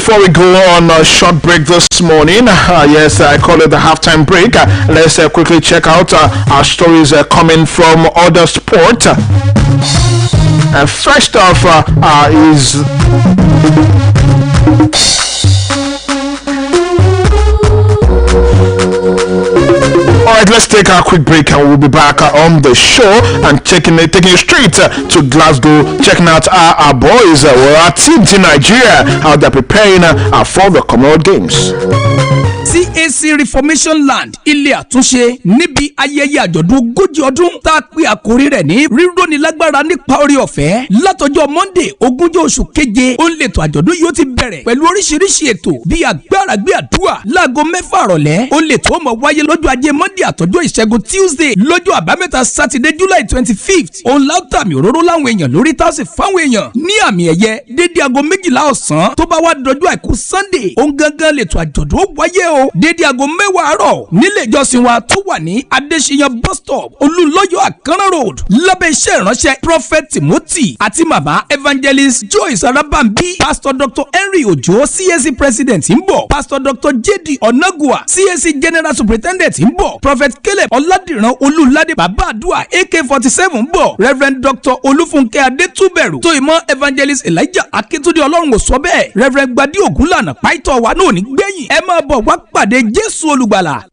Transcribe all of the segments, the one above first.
before we go on a short break this morning, yes, I call it the halftime break. Let's quickly check out our stories coming from other sport. First off is Alright, let's take a quick break and we'll be back on the show and taking it straight to Glasgow, checking out our boys, our teams in Nigeria, how they're preparing for the Commonwealth Games. CAC Reformation Land ilé àtúnṣe níbi ayẹyẹ àjọ̀dún ogójì ọdún tá a pè àkórí rẹ̀ ní rírọ́ni lágbára nípa orí ọ̀fẹ́ látọjọ́ Monday ogúnjọ́ oṣù keje ó ń lètò àjọ̀dún yóò ti bẹ̀rẹ̀ pẹ̀lú oríṣiríṣi ètò bíi agbára gbé àdúrà láago 6 ìrọ̀lẹ́ ó ń lètò ó máa wáyé lọ́jọ́ ajé Monday àtọjọ́ ìṣẹ́gun Tuesday lọ́jọ́ àbámẹ́ta Saturday July 25th òun láòtàmì òróró láwọn èèyàn lórí táàsì fáwọn èèyàn ní àmì ẹ̀yẹ dédé aago 12 ọ̀sán tó bá wá dọjọ́ àìkú Sunday òun gangan lètò àjọ̀dún ó wáyé o dédé aago 10 àárọ̀ nílé ìjọsìn wa tó wà ní Adéṣeyàn bus stop Olúlọ́yọ̀ Àkànrán road lábẹ́ iṣẹ́ ìránṣẹ́ Prophet Timothy àti màmá Evangelist Joyce Arabambi. Pastor Dr. Henry Ojo CAC President ń bọ̀, Pastor Dr. J.D. Onagua CAC General Superintendent ń bọ̀, Prophet Caleb Ọládìran Olúládé Bàbá Àdúà AK-47 ń bọ̀, Reverend Dr. Olúfúnkẹ́ Adétúbẹ̀rù tó ìmọ̀ Evangelist Elijah Akíntúndé Ọlọ́run ò sọ bẹ́ẹ̀, Reverend Gbadé Ògúnlànà pàìtọ́ wa náà ní gbẹ̀yìn ẹ máa bọ̀ wá pàdé Jésù Olùgbàlà.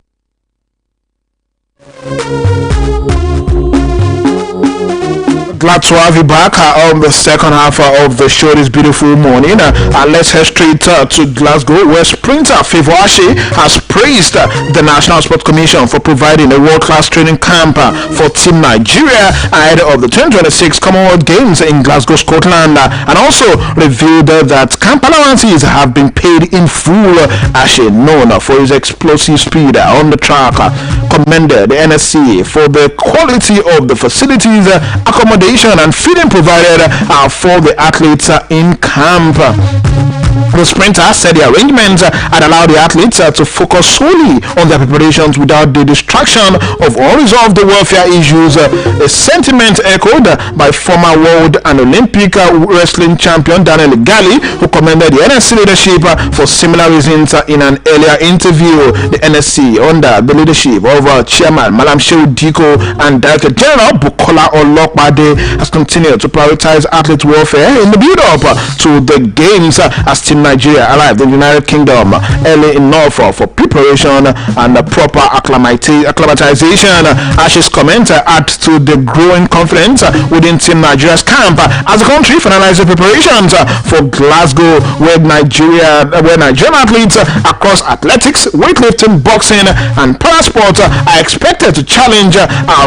Glad to have you back on the second half of the show this beautiful morning. And let's head straight to Glasgow, where sprinter Favour Ashe has praised the National Sports Commission for providing a world-class training camp for Team Nigeria ahead of the 2026 Commonwealth Games in Glasgow, Scotland, and also revealed that camp allowances have been paid in full. Ashe, known for his explosive speed on the track, commended the NSC for the quality of the facilities, accommodation and feeding provided for the athletes in camp. The sprinter said the arrangements had allowed the athletes to focus solely on their preparations without the distraction of unresolved welfare issues, a sentiment echoed by former world and Olympic wrestling champion Daniel Gali, who commended the NSC leadership for similar reasons in an earlier interview. The NSC, under the leadership of Chairman Malam Shehu Diko and Director General Bukola Olokpade, has continued to prioritize athlete welfare in the build-up to the games as Team Nigeria arrived in the United Kingdom early enough for preparation and proper acclimatization. Ashe's comment adds to the growing confidence within Team Nigeria's camp as the country finalizes preparations for Glasgow, where Nigerian athletes across athletics, weightlifting, boxing, and parasport are expected to challenge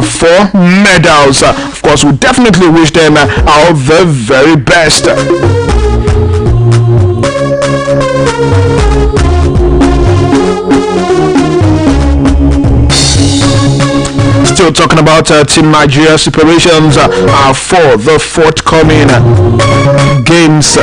for medals. Of course, we definitely wish them all the very best. Still talking about Team Nigeria's preparations for the forthcoming games.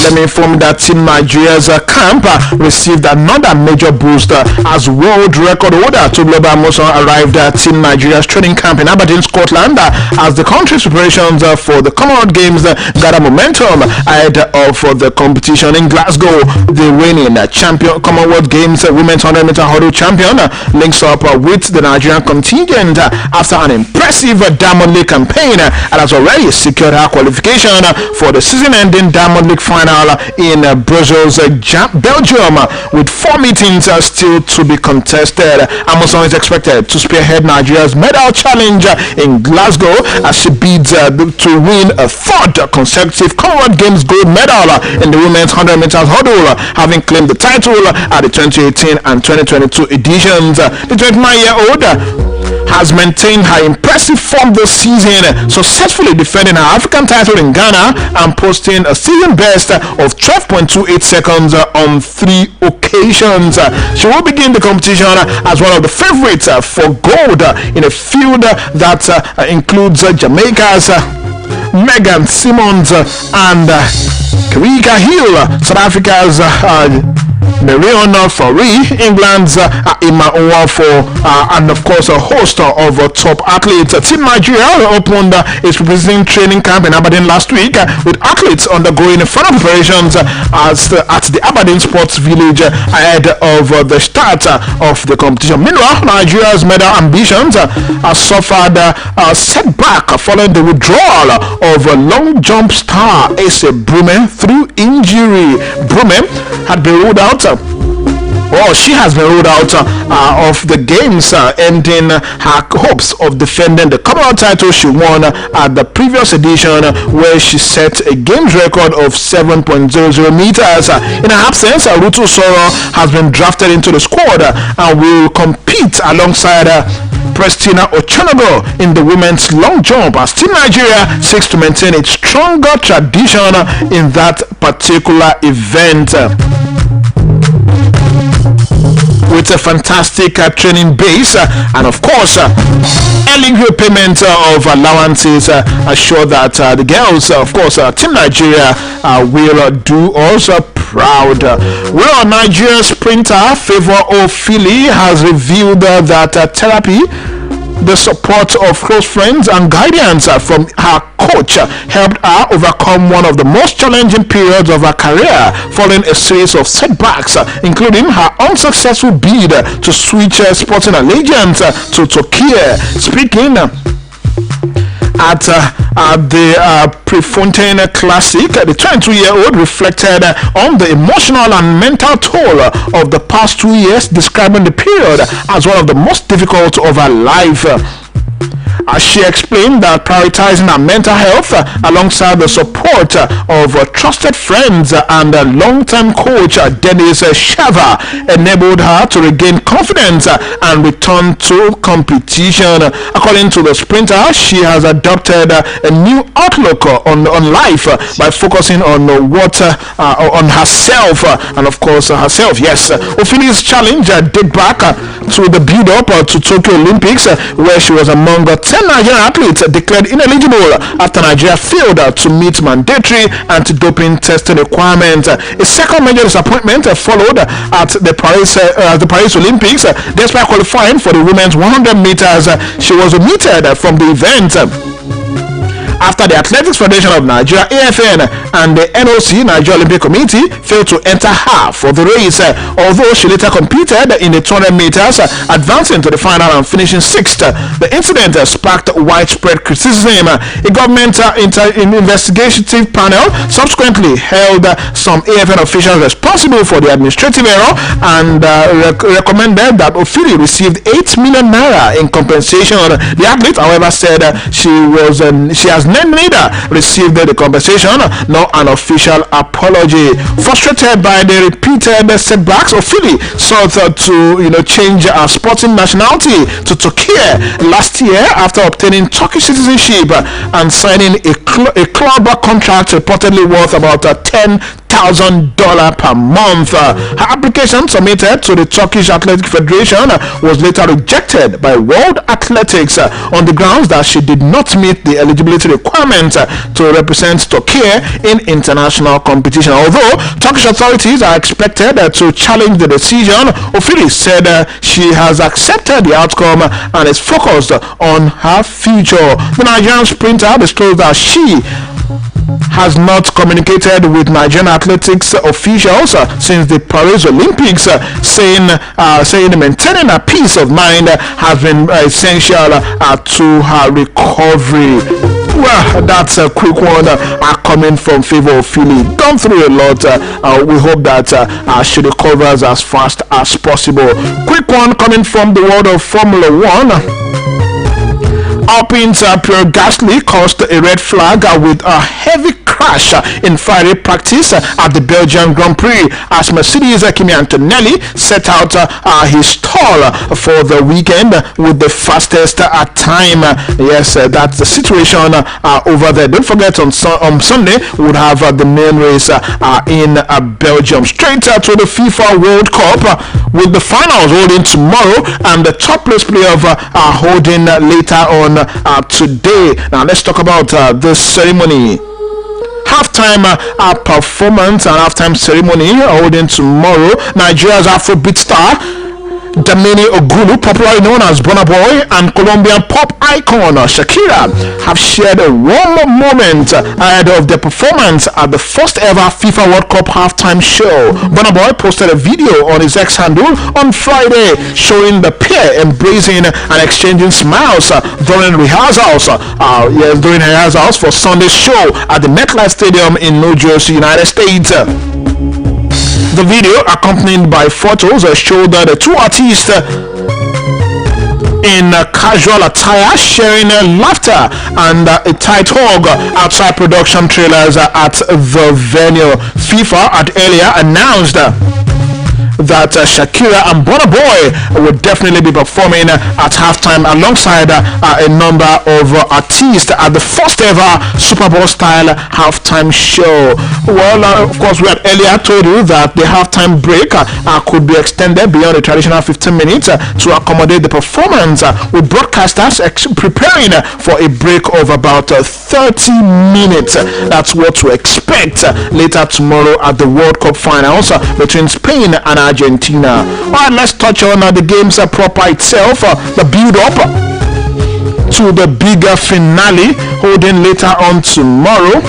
Let me inform you that Team Nigeria's camp received another major boost as world record holder Toluloba Amosan arrived at Team Nigeria's training camp in Aberdeen, Scotland, as the country's preparations for the Commonwealth Games gather momentum ahead of the competition in Glasgow. The reigning champion Commonwealth Games women's 100-meter hurdle champion links up with the Nigerian contingent after an impressive Diamond League campaign and has already secured her qualification for the season-ending Diamond League final in Brussels, Belgium, with 4 meetings still to be contested. Amosan is expected to spearhead Nigeria's medal challenge in Glasgow as she bids to win a 3rd consecutive Commonwealth Games gold medal in the women's 100 meters hurdle, having claimed the title at the 2018 and 2022 editions. The 29-year-old has maintained her impressive form this season, successfully defending her African title in Ghana and posting a season best of 12.28 seconds on 3 occasions. She will begin the competition as one of the favorites for gold in a field that includes Jamaica's Megan Simmons and Karika Hill, South Africa's Marion Fori, England's Ima Nwafo, and of course a host of top athletes. Team Nigeria opened its representing training camp in Aberdeen last week with athletes undergoing final preparations at the Aberdeen Sports Village ahead of the start of the competition. Meanwhile, Nigeria's medal ambitions suffered a setback following the withdrawal of long jump star Ese Brume through injury. Brume had been ruled out. She has been ruled out of the games, ending her hopes of defending the Commonwealth title she won at the previous edition, where she set a games record of 7.00 meters. In her absence, Rutu Soro has been drafted into the squad and will compete alongside Prestina Ochonogo in the women's long jump as Team Nigeria seeks to maintain its stronger tradition in that particular event. With a fantastic training base and of course early repayment of allowances, assure that the girls, of course, Team Nigeria will do us proud. Well, Nigeria sprinter Favour Ofili has revealed that therapy, the support of close friends and guidance from her coach helped her overcome one of the most challenging periods of her career following a series of setbacks, including her unsuccessful bid to switch sporting allegiance to Turkey. Speaking at the Prefontaine Classic, the 22-year-old reflected on the emotional and mental toll of the past 2 years, describing the period as one of the most difficult of her life. She explained that prioritizing her mental health alongside the support of trusted friends and long-term coach Dennis Shava enabled her to regain confidence and return to competition. According to the sprinter, she has adopted a new outlook on life by focusing on on herself and of course herself. Yes, Ofili's challenge date back to the build-up to Tokyo Olympics, where she was among 10 Nigerian athletes declared ineligible after Nigeria failed to meet mandatory anti-doping testing requirements. A second major disappointment followed at the Paris Olympics. Despite qualifying for the women's 100 meters, she was omitted from the event after the Athletics Federation of Nigeria (AFN) and the NOC Nigeria Olympic Committee failed to enter her for the race. Although she later competed in the 200 meters, advancing to the final and finishing 6th. The incident sparked widespread criticism. A government investigative panel subsequently held some AFN officials responsible for the administrative error and recommended that Ofili received 8 million naira in compensation. The athlete, however, said she has neither received the compensation nor an official apology. Frustrated by the repeated setbacks, Ofili sought to change her sporting nationality to Turkey last year after obtaining Turkish citizenship and signing a club contract reportedly worth about $10,000 per month. Her application submitted to the Turkish Athletic Federation was later rejected by World Athletics on the grounds that she did not meet the eligibility requirements to represent Turkey in international competition. Although Turkish authorities are expected to challenge the decision, Ofili said she has accepted the outcome and is focused on her future. The Nigerian sprinter disclosed that she has not communicated with Nigerian athletics officials since the Paris Olympics, saying maintaining a peace of mind has been essential to her recovery. Well, that's a quick one coming from Favour Ofili. Gone through a lot. We hope that she recovers as fast as possible. Quick one coming from the world of Formula 1. Alpine's Pierre Gasly caused a red flag with a heavy crash in Friday practice at the Belgian Grand Prix as Mercedes' Kimi Antonelli set out his stall for the weekend with the fastest time. Yes, that's the situation over there. Don't forget on Sunday we would have the main race in Belgium. Straight to the FIFA World Cup with the finals holding tomorrow and the top place playoff holding later on today. Now let's talk about this ceremony halftime performance and halftime ceremony holding tomorrow. Nigeria's Afrobeat star Damini Ogulu, popularly known as Burna Boy, and Colombian pop icon Shakira have shared a warm moment ahead of their performance at the first ever FIFA World Cup halftime show. Burna Boy posted a video on his X handle on Friday showing the pair embracing and exchanging smiles during rehearsals. During rehearsals for Sunday's show at the MetLife Stadium in New Jersey, United States. The video, accompanied by photos, showed the two artists in casual attire sharing laughter and a tight hug outside production trailers at the venue. FIFA had earlier announced that Shakira and Burna Boy will definitely be performing at halftime alongside a number of artists at the first ever Super Bowl style halftime show. Well, of course, we had earlier told you that the halftime break could be extended beyond the traditional 15 minutes to accommodate the performance, with broadcasters preparing for a break of about 30 minutes. That's what to expect later tomorrow at the World Cup finals between Spain and Argentina. Alright, let's touch on the game's proper itself, the build-up to the bigger finale holding later on tomorrow.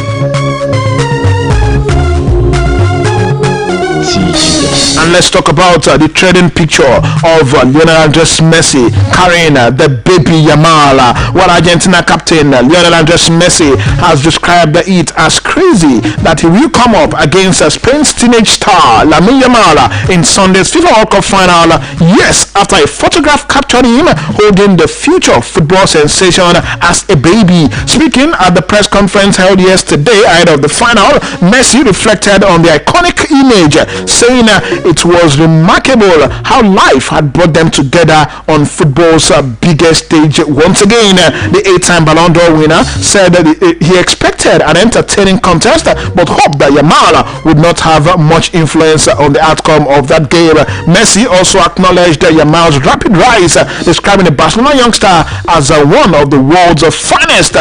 And let's talk about the trending picture of Lionel Andres Messi carrying the baby Yamal. While Argentina captain Lionel Andres Messi has described it as crazy that he will come up against Spain's teenage star Lamine Yamal in Sunday's FIFA World Cup final. Yes, after a photograph captured him holding the future football sensation as a baby. Speaking at the press conference held yesterday ahead of the final, Messi reflected on the iconic image, saying it was remarkable how life had brought them together on football's biggest stage once again. The 8-time Ballon d'Or winner said that he expected an entertaining contest but hoped that Yamal would not have much influence on the outcome of that game. Messi also acknowledged Yamal's rapid rise, describing the Barcelona youngster as one of the world's finest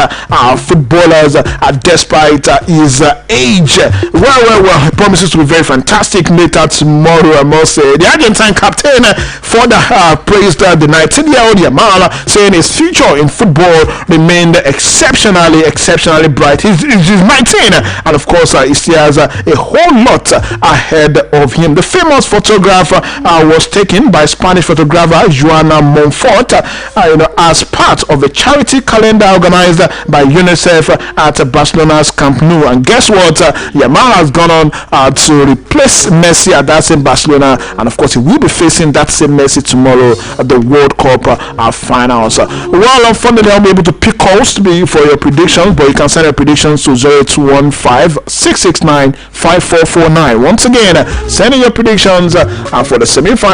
footballers despite his age. Well, he promises to be very fantastic later tomorrow, I must say. The Argentine captain further praised the 19-year-old Yamal, saying his future in football remained exceptionally bright. He's 19, and of course he still has a whole lot ahead of him. The famous photograph was taken by Spanish photographer Joana Monfort as part of a charity calendar organized by UNICEF at Barcelona's Camp Nou. And guess what? Yamal has gone on to replace Messi at that same Barcelona, and of course he will be facing that same Messi tomorrow at the World Cup finals. Well, unfortunately I'll be able to pick calls for your predictions, but you can send your predictions to 0215-669-5449. Once again, send in your predictions for the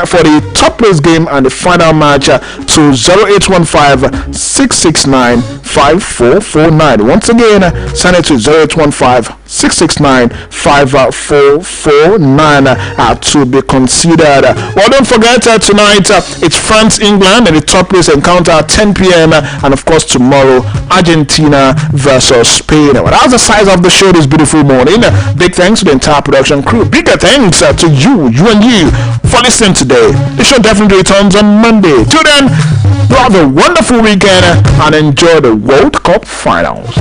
for the top place game and the final match to 0815-669-5449. Once again, send it to 0815-669-5449 to be considered. Well, don't forget tonight it's France-England and the top place encounter at 10 p.m. and of course tomorrow Argentina versus Spain. Well, that's the size of the show this beautiful morning. Big thanks to the entire production crew. Bigger thanks to you and you for listening today. The show definitely returns on Monday. Till then, have a wonderful weekend and enjoy the World Cup finals.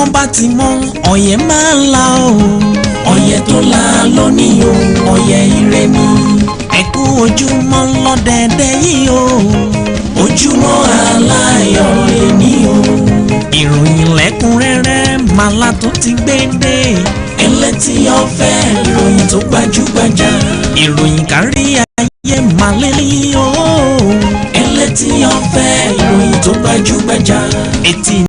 ojúmọ́ bá ti mọ́ ọ̀yẹ́ máa ń la o. ọ̀yẹ́ tó la lónìí o ọ̀yẹ́ ire ni. ẹ kú ojúmọ́ lọ́dẹ̀dẹ̀ yìí o. ojúmọ́ aláyọ̀ lẹ́ni o. ìròyìn lẹ́kùnrẹ́rẹ́ màlá tó ti gbé dé. ẹlẹ́tì ọ̀fẹ́ ìròyìn tó gbajúgbajà. ìròyìn kárí ayé màlẹ́lẹ́ o. ẹlẹ́tì ọ̀fẹ́ ìròyìn tó gbajúgbajà. etí